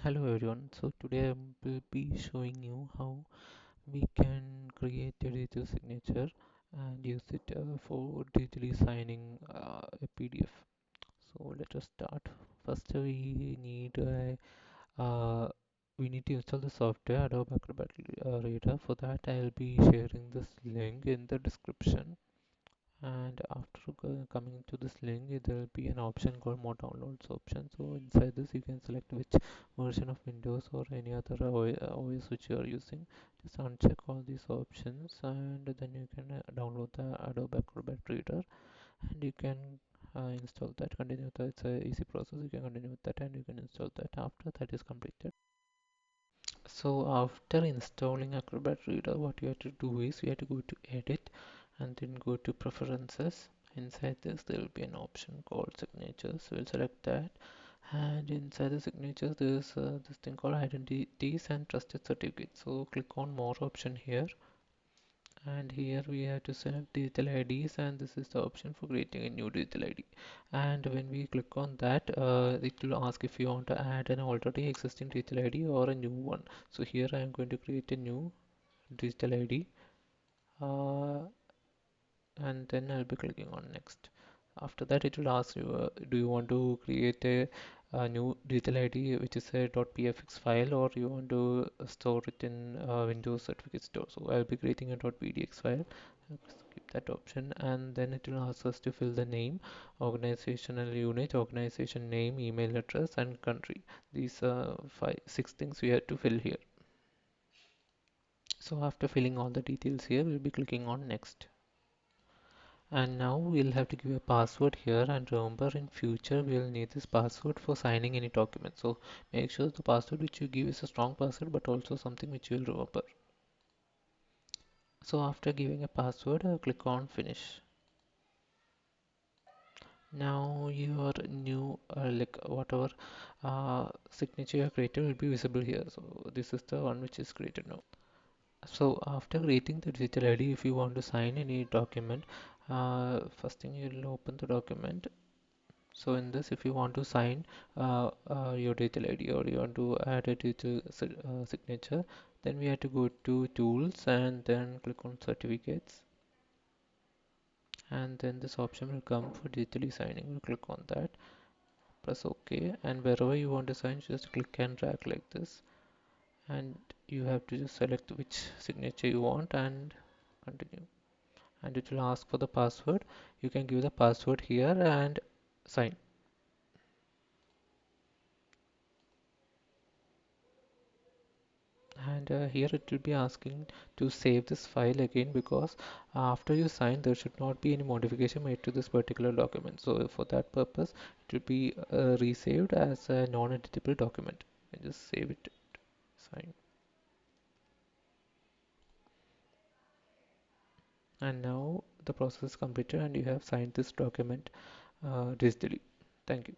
Hello everyone. So today I will be showing you how we can create a digital signature and use it for digitally signing a PDF. So let us start. First uh, we need to install the software Adobe Acrobat Reader. For that I'll be sharing this link in the description. And after coming to this link, there will be an option called more downloads option. So inside this you can select which version of Windows or any other OS which you are using. Just uncheck all these options and then you can download the Adobe Acrobat Reader and you can install that. Continue with that. It's a easy process. You can continue with that and you can install that after that is completed. So after installing Acrobat Reader, what you have to do is you have to go to Edit and then go to Preferences. Inside this, there will be an option called Signatures. We'll select that, and inside the signatures, there's this thing called Identities and Trusted Certificates. So click on More option here, and here we have to select digital IDs, and this is the option for creating a new digital ID. And when we click on that, it will ask if you want to add an already existing digital ID or a new one. So here I am going to create a new digital ID, uh, and then I'll be clicking on next. After that it will ask you, do you want to create a new digital ID which is a .pfx file, or you want to store it in Windows Certificate Store. So I'll be creating a .pdx file. Skip that option, and then it will ask us to fill the name, organizational unit, organization name, email address, and country. These six things we have to fill here. So after filling all the details here, we'll be clicking on next. And now we'll have to give a password here, and remember in future we'll need this password for signing any document. So make sure the password which you give is a strong password but also something which you'll remember. So after giving a password, click on finish. Now your new like whatever signature you have created will be visible here. So this is the one which is created now. So after creating the digital ID, if you want to sign any document, first thing you'll open the document. So in this, if you want to sign your digital ID or you want to add a digital signature, then we have to go to tools and then click on certificates, and then this option will come for digitally signing. We'll click on that, press OK, and wherever you want to sign, just click and drag like this, and you have to just select which signature you want and continue. And it will ask for the password. You can give the password here and sign. And here it will be asking to save this file again, because after you sign there should not be any modification made to this particular document. So for that purpose it will be resaved as a non-editable document, and just save it, sign. And now the process is completed and you have signed this document digitally. Thank you.